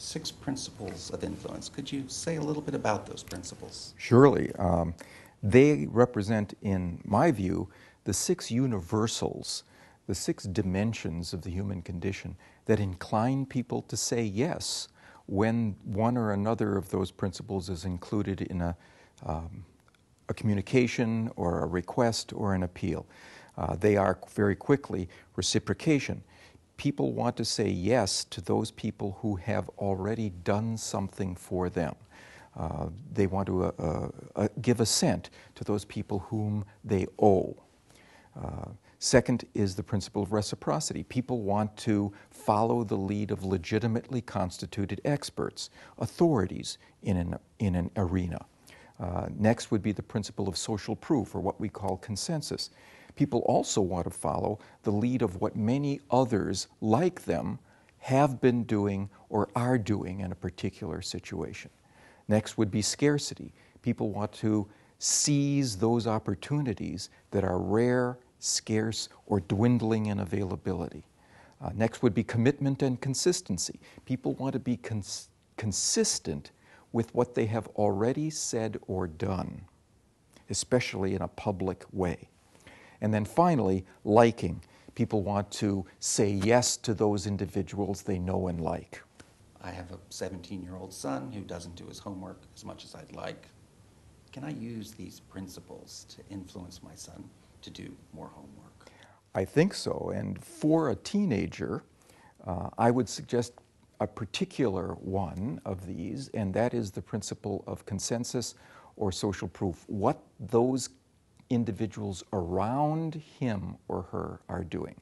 6 principles of influence. Could you say a little bit about those principles? Surely. They represent, in my view, the 6 universals, the 6 dimensions of the human condition that incline people to say yes when one or another of those principles is included in a communication or a request or an appeal. They are very quickly reciprocation. People want to say yes to those people who have already done something for them. They want to give assent to those people whom they owe. Second is the principle of reciprocity. People want to follow the lead of legitimately constituted experts, authorities in an arena. Next would be the principle of social proof, or what we call consensus. People also want to follow the lead of what many others like them have been doing or are doing in a particular situation. Next would be scarcity. People want to seize those opportunities that are rare, scarce, or dwindling in availability. Next would be commitment and consistency. People want to be consistent with what they have already said or done, especially in a public way. And then finally, liking. People want to say yes to those individuals they know and like. I have a 17-year-old son who doesn't do his homework as much as I'd like. Can I use these principles to influence my son to do more homework? I think so. And for a teenager, I would suggest a particular one of these, and that is the principle of consensus or social proof. What those individuals around him or her are doing.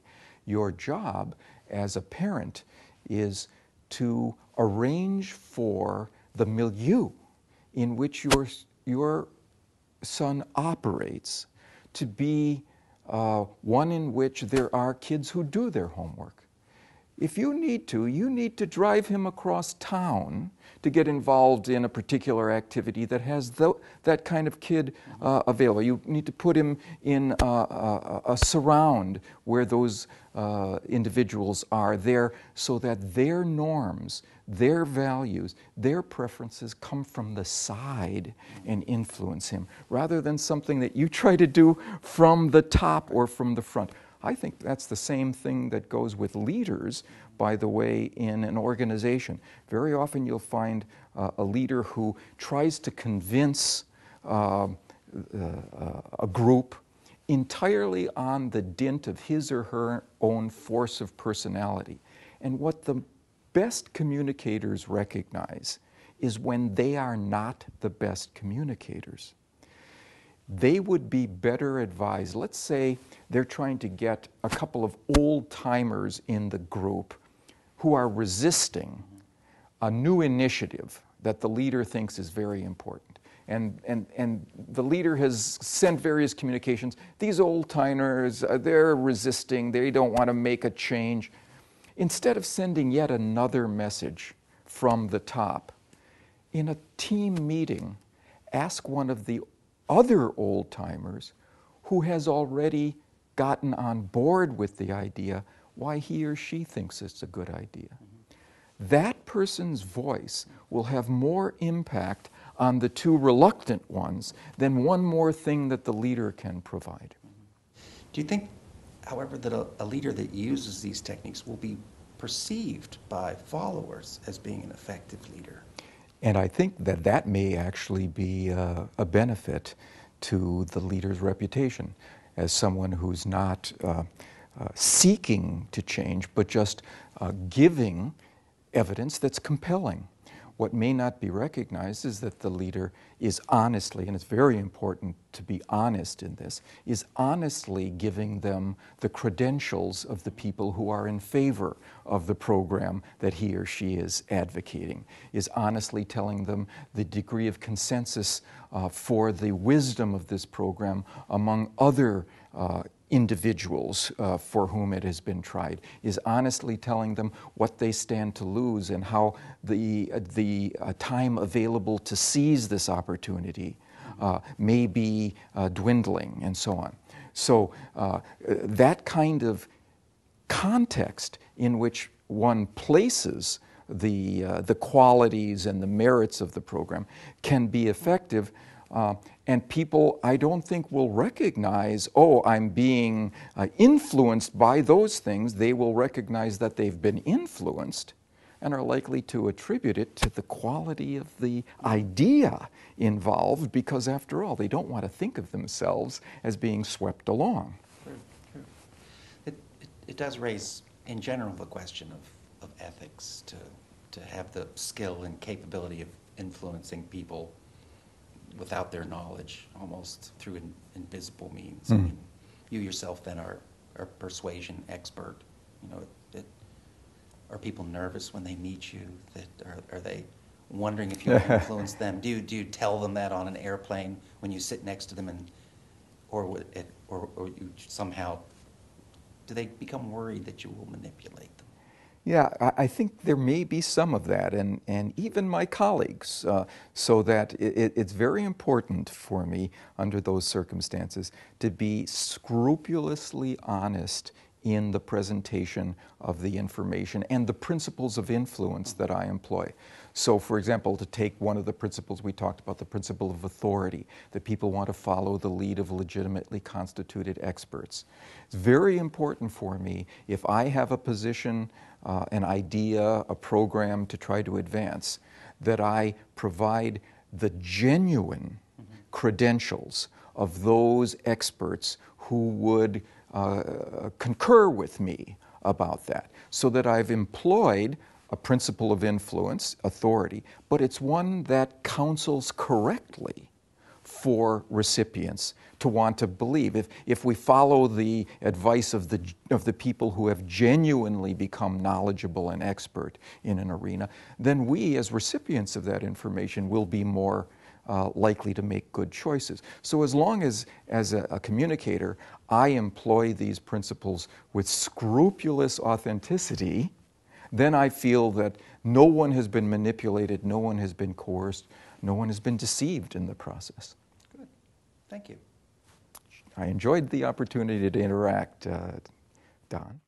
Your job as a parent is to arrange for the milieu in which your son operates to be one in which there are kids who do their homework. If you need to drive him across town to get involved in a particular activity that has that kind of kid available. You need to put him in a surround where those individuals are there so that their norms, their values, their preferences come from the side and influence him, rather than something that you try to do from the top or from the front. I think that's the same thing that goes with leaders, by the way, in an organization. Very often you'll find a leader who tries to convince a group entirely on the dint of his or her own force of personality. And what the best communicators recognize is when they are not the best communicators. They would be better advised. Let's say they're trying to get a couple of old-timers in the group who are resisting a new initiative that the leader thinks is very important. And the leader has sent various communications. These old-timers, they're resisting. They don't want to make a change. Instead of sending yet another message from the top, in a team meeting, ask one of the other old-timers who has already gotten on board with the idea why he or she thinks it's a good idea. That person's voice will have more impact on the two reluctant ones than one more thing that the leader can provide. Do you think, however, that a leader that uses these techniques will be perceived by followers as being an effective leader? And I think that that may actually be a benefit to the leader's reputation as someone who's not seeking to change, but just giving evidence that's compelling. What may not be recognized is that the leader is honestly, and it's very important to be honest in this, is honestly giving them the credentials of the people who are in favor of the program that he or she is advocating, is honestly telling them the degree of consensus for the wisdom of this program among other individuals for whom it has been tried, is honestly telling them what they stand to lose and how the time available to seize this opportunity may be dwindling, and so on. So that kind of context in which one places the qualities and the merits of the program can be effective. And people, I don't think, will recognize, oh, I'm being influenced by those things. They will recognize that they've been influenced and are likely to attribute it to the quality of the idea involved, because after all, they don't want to think of themselves as being swept along. True, true. It does raise, in general, the question of ethics, to have the skill and capability of influencing people without their knowledge, almost through invisible means. I mean, you yourself then are a persuasion expert. You know, are people nervous when they meet you? Are they wondering if you'll influence them? Do you tell them that on an airplane when you sit next to them, or you somehow, do they become worried that you will manipulate them? Yeah, I think there may be some of that, and even my colleagues, so that it's very important for me under those circumstances to be scrupulously honest in the presentation of the information and the principles of influence that I employ. So, for example, to take one of the principles we talked about, the principle of authority, that people want to follow the lead of legitimately constituted experts. It's very important for me, if I have a position, an idea, a program to try to advance, that I provide the genuine credentials of those experts who would concur with me about that, so that I've employed a principle of influence, authority, but it's one that counsels correctly for recipients to want to believe. If we follow the advice of the people who have genuinely become knowledgeable and expert in an arena, then we as recipients of that information will be more likely to make good choices. So as long as a communicator, I employ these principles with scrupulous authenticity, then I feel that no one has been manipulated, no one has been coerced, no one has been deceived in the process. Good. Thank you. I enjoyed the opportunity to interact, Don.